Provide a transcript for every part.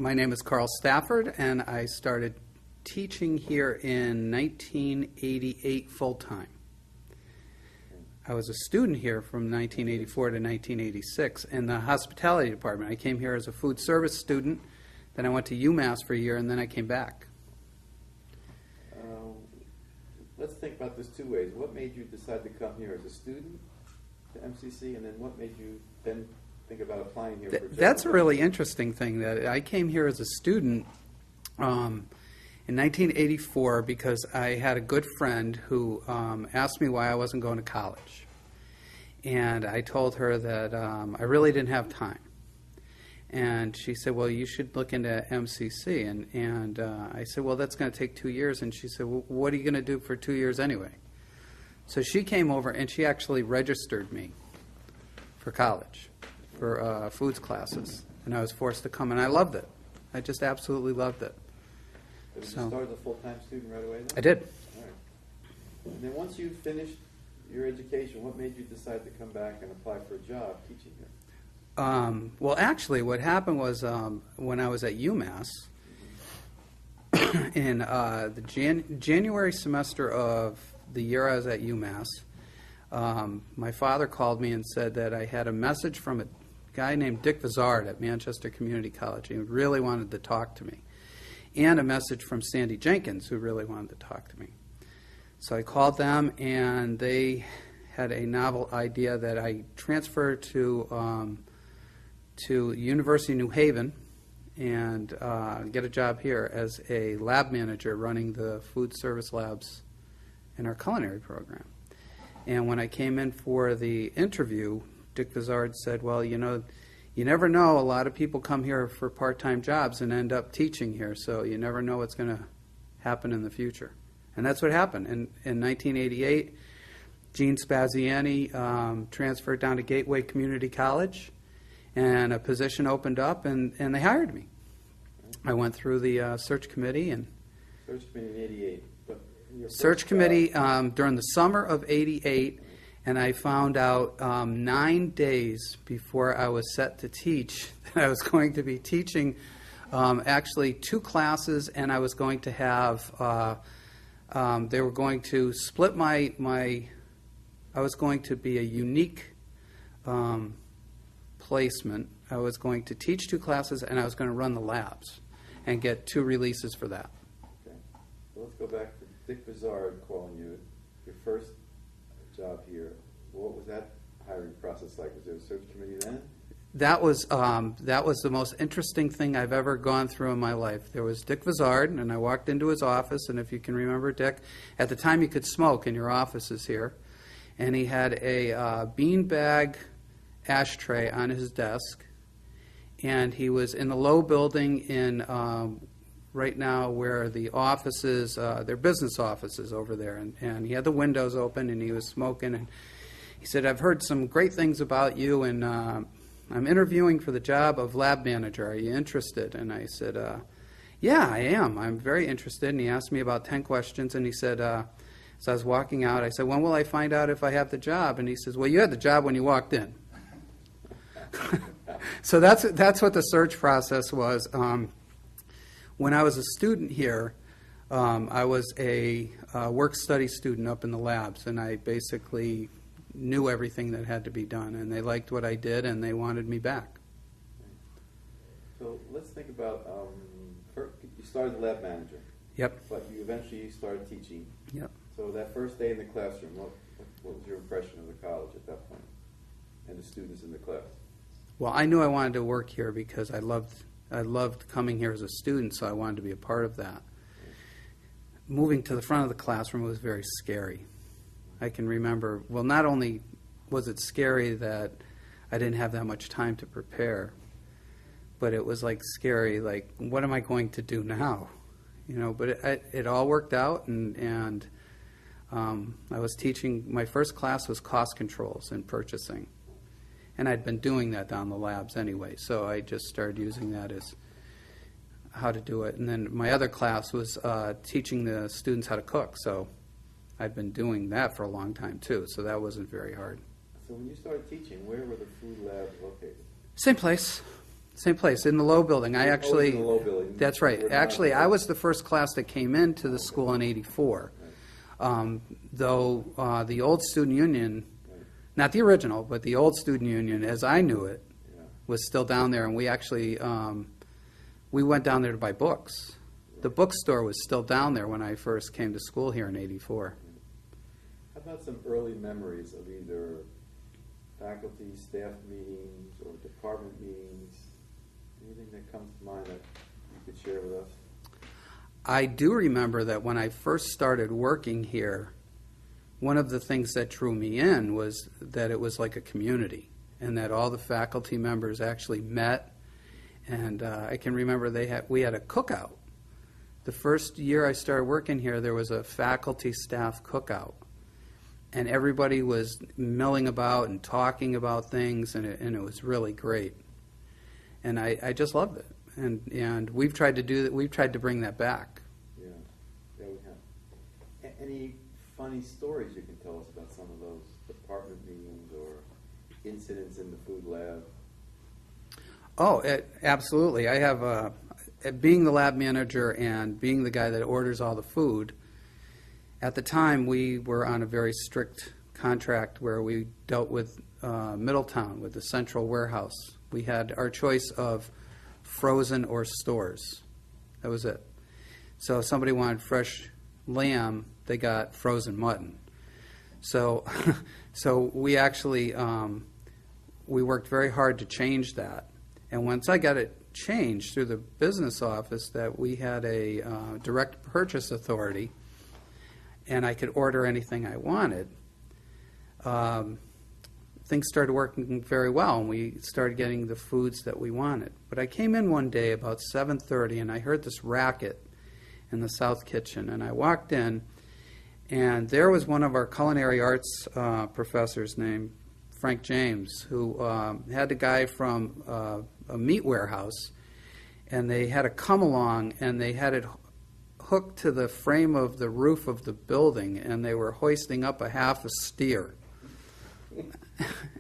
My name is Carl Stafford, and I started teaching here in 1988 full-time. I was a student here from 1984 to 1986 in the hospitality department. I came here as a food service student, then I went to UMass for a year, and then I came back. Let's think about this two ways. What made you decide to come here as a student to MCC, and then what made you then think about applying here for a job? That's a really interesting thing. That I came here as a student in 1984 because I had a good friend who asked me why I wasn't going to college. And I told her that I really didn't have time. And she said, well, you should look into MCC. And I said, well, that's going to take 2 years. And she said, well, what are you going to do for 2 years anyway? So she came over and she actually registered me for college, for foods classes. And I was forced to come, and I loved it. I just absolutely loved it. So you started as a full-time student right away then? I did. All right. And then once you finished your education, what made you decide to come back and apply for a job teaching here? Well, actually, what happened was when I was at UMass, in the January semester of the year I was at UMass, my father called me and said that I had a message from a guy named Dick Vizard at Manchester Community College. He really wanted to talk to me. And a message from Sandy Jenkins, who really wanted to talk to me. So I called them, and they had a novel idea that I transfer to University of New Haven and get a job here as a lab manager running the food service labs in our culinary program. And when I came in for the interview, Dick Vizard said, well, you know, you never know. A lot of people come here for part-time jobs and end up teaching here, so you never know what's going to happen in the future. And that's what happened. In 1988, Gene Spaziani transferred down to Gateway Community College, and a position opened up, and they hired me. I went through the search committee. Search committee in 88. Search committee during the summer of 88, and I found out 9 days before I was set to teach that I was going to be teaching actually 2 classes, and I was going to have, they were going to split I was going to be a unique placement. I was going to teach 2 classes, and I was going to run the labs and get 2 releases for that. Okay. So let's go back to Dick Vizard calling you, your first job here. What was that hiring process like? Was there a search committee then? That was the most interesting thing I've ever gone through in my life. There was Dick Vizard, and I walked into his office, and if you can remember Dick, at the time you could smoke in your offices here, and he had a beanbag ashtray on his desk, and he was in the low building in right now where the offices, their business offices over there, and he had the windows open, and he was smoking, and he said, I've heard some great things about you, and I'm interviewing for the job of lab manager. Are you interested? And I said, yeah, I am. I'm very interested. And he asked me about 10 questions, and he said, as I was walking out, I said, when will I find out if I have the job? And he says, well, you had the job when you walked in. So that's what the search process was. When I was a student here, I was a work-study student up in the labs, and I basically knew everything that had to be done, and they liked what I did, and they wanted me back. So let's think about, you started as lab manager. Yep. But you eventually started teaching. Yep. So that first day in the classroom, what was your impression of the college at that point and the students in the class? Well, I knew I wanted to work here because I loved coming here as a student, so I wanted to be a part of that. Moving to the front of the classroom was very scary. I can remember, well, not only was it scary that I didn't have that much time to prepare, but it was like scary, like, what am I going to do now? You know, but it all worked out, and I was teaching, my first class was cost controls and purchasing. And I'd been doing that down the labs anyway, so I just started using that as how to do it. And then my other class was teaching the students how to cook, so I'd been doing that for a long time too, so that wasn't very hard. So when you started teaching, where were the food labs located? Same place. Same place, in the low building. I Oh, actually, in the low building. that's right. We're not- Actually, I was the first class that came into the school in '84. Though the old student union, Right. not the original, but the old student union, as I knew it, Yeah. was still down there, and we actually, we went down there to buy books. The bookstore was still down there when I first came to school here in '84. How about some early memories of either faculty, staff meetings, or department meetings? Anything that comes to mind that you could share with us? I do remember that when I first started working here, one of the things that drew me in was that it was like a community, and that all the faculty members actually met. And I can remember we had a cookout. The first year I started working here, there was a faculty staff cookout, and everybody was milling about and talking about things, and it was really great. And I just loved it. And we've tried to do that. We've tried to bring that back. Yeah, we have. Any funny stories you can tell us about some of those department meetings or incidents in the food lab? Oh, absolutely. I have, being the lab manager and being the guy that orders all the food, at the time we were on a very strict contract where we dealt with Middletown, with the central warehouse. We had our choice of frozen or stores. That was it. So if somebody wanted fresh lamb, they got frozen mutton. So, so we actually, we worked very hard to change that. And once I got it changed through the business office that we had a direct purchase authority and I could order anything I wanted, things started working very well, and we started getting the foods that we wanted. But I came in one day about 7:30, and I heard this racket in the south kitchen, and I walked in, and there was one of our culinary arts professors named Frank James, who had a guy from a meat warehouse, and they had a come-along, and they had it hooked to the frame of the roof of the building, and they were hoisting up a half a steer.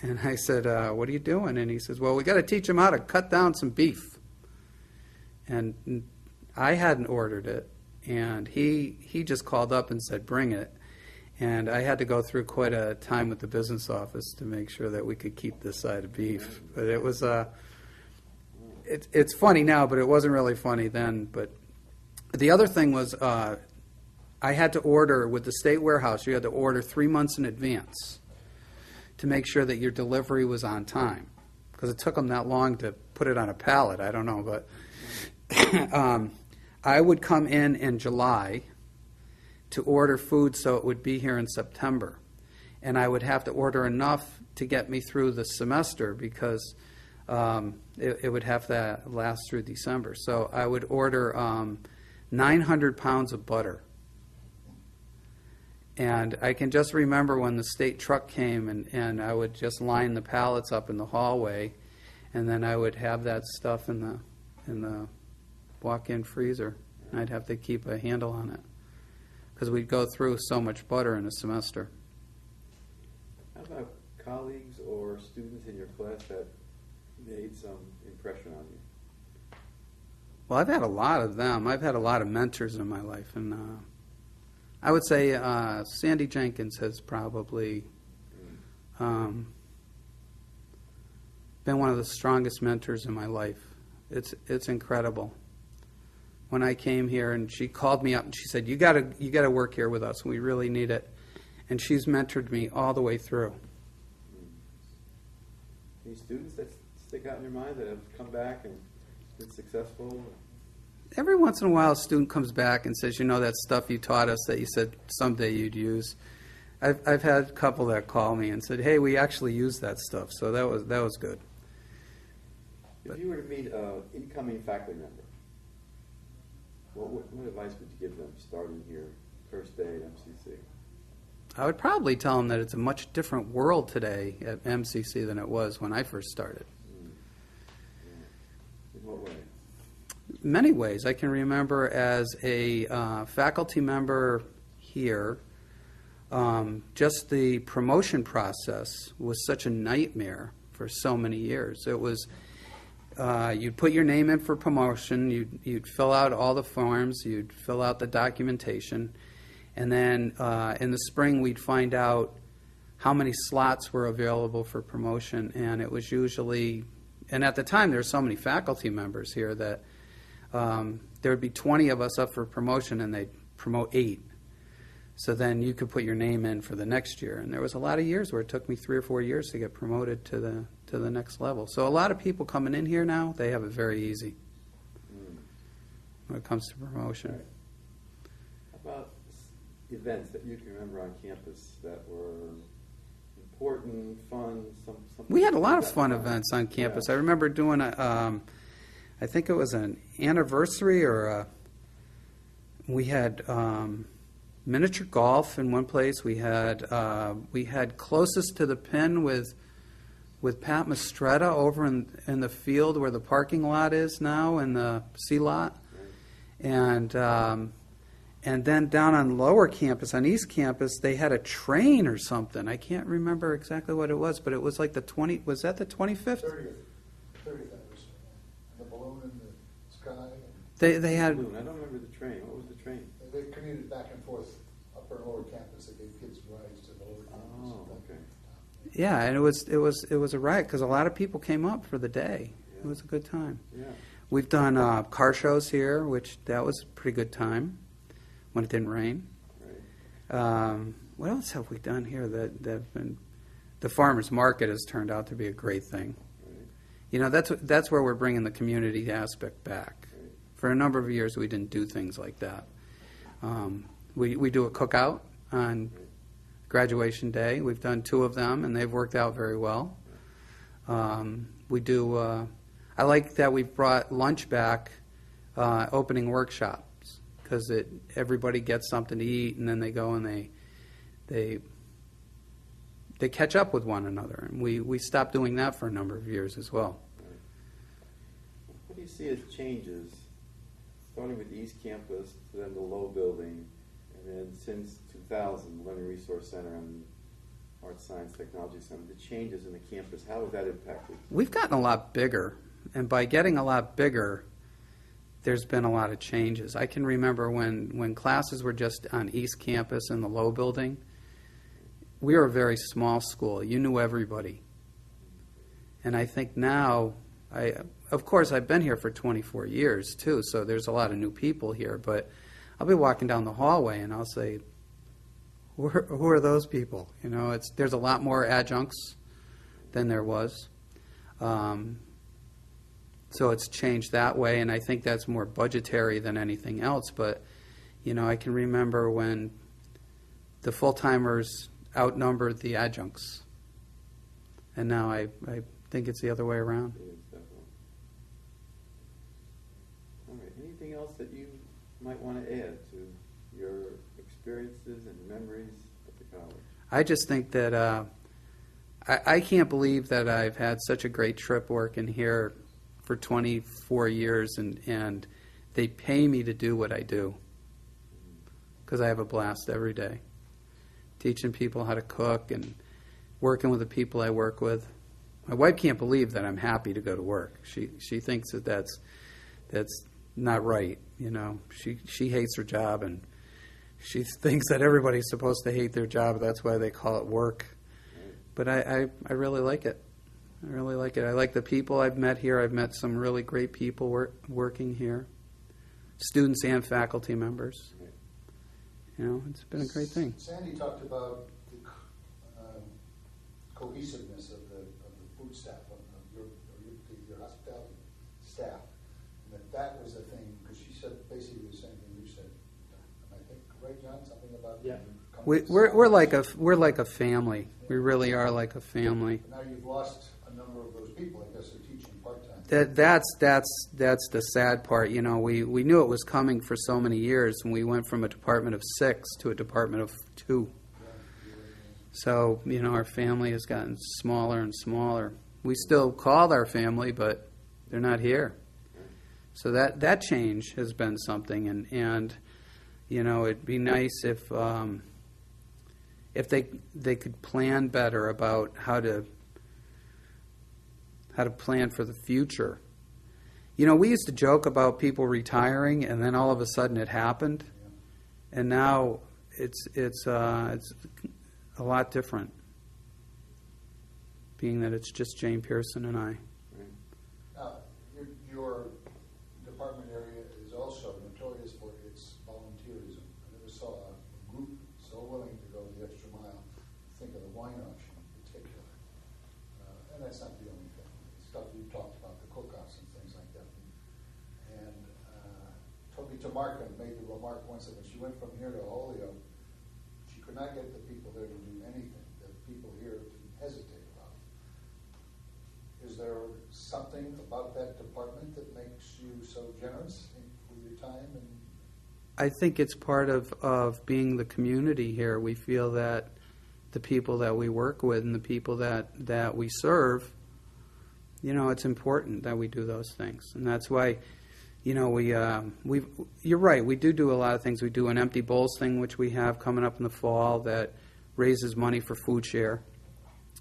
And I said, what are you doing? And he says, well, we got to teach them how to cut down some beef. And I hadn't ordered it, and he just called up and said, bring it. And I had to go through quite a time with the business office to make sure that we could keep this side of beef. But it was, it's funny now, but it wasn't really funny then. But the other thing was I had to order, with the state warehouse, you had to order 3 months in advance to make sure that your delivery was on time, because it took them that long to put it on a pallet. I don't know, but I would come in July to order food so it would be here in September, and I would have to order enough to get me through the semester, because it would have to last through December. So I would order 900 pounds of butter. And I can just remember when the state truck came, and I would just line the pallets up in the hallway, and then I would have that stuff in the walk-in freezer. And I'd have to keep a handle on it, because we'd go through so much butter in a semester. How about colleagues or students in your class that made some impression on you? Well, I've had a lot of them. I've had a lot of mentors in my life, and I would say Sandy Jenkins has probably been one of the strongest mentors in my life. It's incredible. When I came here, and she called me up and she said, "You got to work here with us. We really need it." And she's mentored me all the way through. Any students that stick out in your mind that have come back and been successful? Every once in a while, a student comes back and says, that stuff you taught us that you said someday you'd use. I've had a couple that call me and said, hey, we actually used that stuff. So that was good. If you were to meet an incoming faculty member, what advice would you give them starting here, first day at MCC? I would probably tell them that it's a much different world today at MCC than it was when I first started. Yeah. In what way? Many ways. I can remember as a faculty member here, just the promotion process was such a nightmare for so many years. It was You'd put your name in for promotion, you'd fill out all the forms, you'd fill out the documentation, and then in the spring we'd find out how many slots were available for promotion, and it was usually, and at the time there were so many faculty members here that there would be 20 of us up for promotion and they'd promote 8. So then you could put your name in for the next year. And there was a lot of years where it took me 3 or 4 years to get promoted to the next level. So a lot of people coming in here now, they have it very easy when it comes to promotion. Right. How about events that you can remember on campus that were important, fun, something? We had a lot of fun events on campus. Yeah. I remember doing I think it was an anniversary we had miniature golf in one place. We had closest to the pin with Pat Mastretta over in the field where the parking lot is now in the C lot, and then down on lower campus, on East Campus, they had a train or something. I can't remember exactly what it was, but it was like the 20. Was that the 25th? 30th anniversary. The balloon in the sky. They had. I don't remember the train. What was the train? They commuted back and forth upper and lower campus. They gave kids rides to the lower campus. Oh, okay. Yeah, and it was a riot because a lot of people came up for the day. Yeah. It was a good time. Yeah. We've done car shows here, which that was a pretty good time when it didn't rain. Right. What else have we done here that have been? The farmers market has turned out to be a great thing. Right. You know, that's where we're bringing the community aspect back. Right. For a number of years, we didn't do things like that. We do a cookout on graduation day. We've done 2 of them, and they've worked out very well. We do. I like that we've brought lunch back, opening workshops, because everybody gets something to eat, and then they go and they catch up with one another. And we stopped doing that for a number of years as well. Right. What do you see as changes, starting with the East Campus to then the Low Building, and then since 2000, Learning Resource Center and Arts, Science, Technology Center, the changes in the campus, how has that impacted? We've gotten a lot bigger, and by getting a lot bigger, there's been a lot of changes. I can remember when classes were just on East Campus in the Low Building, we were a very small school. You knew everybody. And I think now, of course, I've been here for 24 years, too, so there's a lot of new people here, but I'll be walking down the hallway and I'll say, who are those people? You know, there's a lot more adjuncts than there was. So it's changed that way, and I think that's more budgetary than anything else. But, you know, I can remember when the full-timers outnumbered the adjuncts. And now I think it's the other way around. It is, definitely. All right. Anything else that you might want to add to your experiences and memories at the college? I just think that I can't believe that I've had such a great trip working here for 24 years, and they pay me to do what I do because I have a blast every day, teaching people how to cook and working with the people I work with. My wife can't believe that I'm happy to go to work. She thinks that that's not right. You know, she hates her job, and she thinks that everybody's supposed to hate their job. That's why they call it work. But I really like it. I really like it. I like the people I've met here. I've met some really great people working here, students and faculty members. You know, it's been a great thing. Sandy talked about the cohesiveness of the food staff, of your hospitality staff, and that was a thing, because she said basically the same thing you said. And I think, right, John, something about We're like a family. We really are like a family. Now you've lost a number of those people. I guess they're teaching part-time. That's the sad part. You know, we knew it was coming for so many years, and we went from a department of 6 to a department of 2. So, you know, our family has gotten smaller and smaller. We still call our family, but they're not here. So that change has been something, and you know, it'd be nice if they could plan better about how to plan for the future You know, we used to joke about people retiring, and then all of a sudden it happened, and now it's a lot different, being that it's just Jane Pearson and I. Now, your department area is also notorious for its volunteerism. I never saw a group so willing to go the extra mile. Think of the wine auction in particular. And that's not the only thing. Stuff you talked about, the cookouts and things like that. And Toby Tamarkin made the remark once that when she went from here to Holyoke, she could not get the people there to do anything that people here didn't hesitate about. Is there something about that department that makes you so generous with your time? And I think it's part of being the community here. We feel that the people that we work with and the people that we serve, you know, it's important that we do those things. And that's why, you know, you're right, we do a lot of things. We do an empty bowls thing, which we have coming up in the fall, that raises money for food share.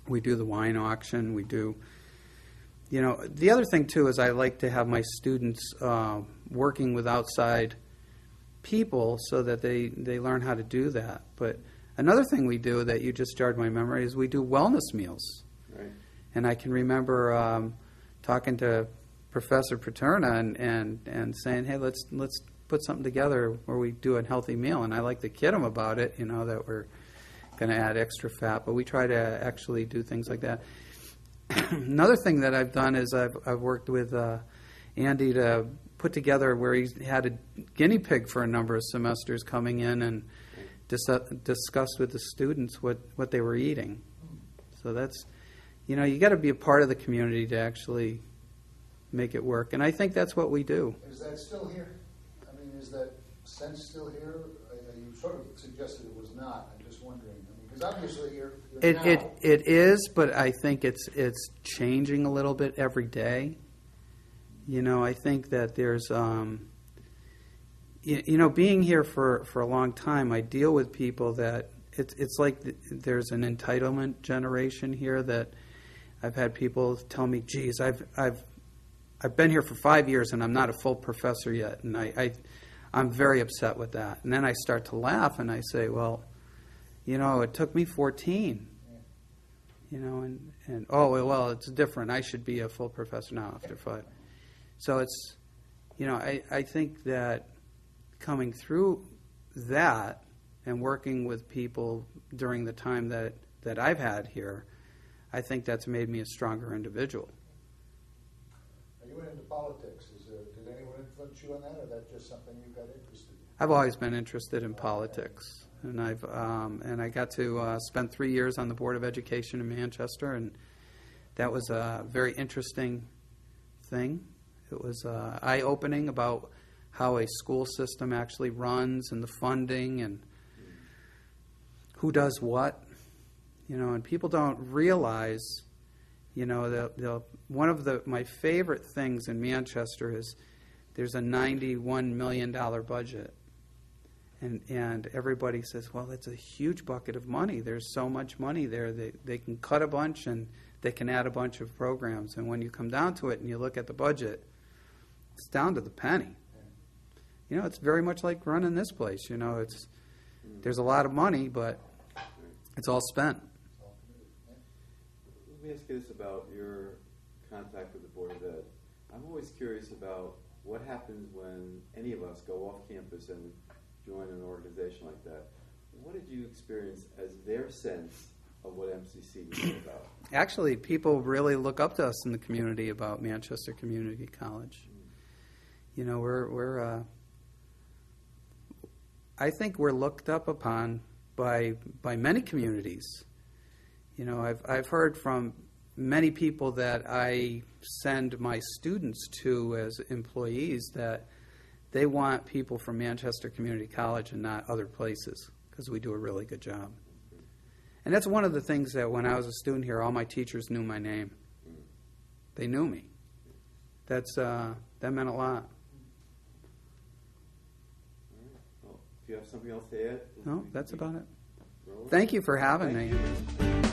We do the wine auction. We do, you know, the other thing too is I like to have my students working with outside people so that they learn how to do that. But another thing we do that you just jarred my memory is we do wellness meals. Right. And I can remember talking to Professor Paterna and saying, hey, let's put something together where we do a healthy meal. And I like to kid them about it, you know, that we're going to add extra fat. But we try to actually do things like that. Another thing that I've done is I've worked with Andy to put together where he had a guinea pig for a number of semesters coming in and discuss with the students what they were eating. So that's, you know, you got to be a part of the community to actually make it work. And I think that's what we do. is that still here? I mean, is that sense still here? You sort of suggested it was not. I'm just wondering. I mean, because obviously you're now. It is, but I think it's changing a little bit every day. You know, I think that there's, you know, being here for a long time, I deal with people that it's like there's an entitlement generation here that I've had people tell me, geez, I've been here for 5 years and I'm not a full professor yet, and I'm very upset with that. And then I start to laugh and I say, well, you know, it took me 14. You know, and oh, well, it's different. I should be a full professor now after 5. So it's, you know, I think that coming through that and working with people during the time that I've had here, I think that's made me a stronger individual. You went into politics. Did anyone influence you on that, or that just something you got interested in? I've always been interested in politics, and I got to spend 3 years on the Board of Education in Manchester, and that was a very interesting thing. It was eye-opening about how a school system actually runs and the funding and who does what, you know, and people don't realize, you know, one of my favorite things in Manchester is there's a $91 million budget. And everybody says, well, that's a huge bucket of money. There's so much money there. They can cut a bunch and they can add a bunch of programs. And when you come down to it and you look at the budget, it's down to the penny. You know, it's very much like running this place. You know, there's a lot of money, but it's all spent. Let me ask you this about your contact with the Board of Ed. I'm always curious about what happens when any of us go off campus and join an organization like that. What did you experience as their sense of what MCC was all about? Actually, people really look up to us in the community about Manchester Community College. You know, I think we're looked up upon by many communities. You know, I've heard from many people that I send my students to as employees that they want people from Manchester Community College and not other places because we do a really good job. And that's one of the things that when I was a student here, all my teachers knew my name. They knew me. That meant a lot. Well, if you have something else to add? No, that's about it. Thank you for having me.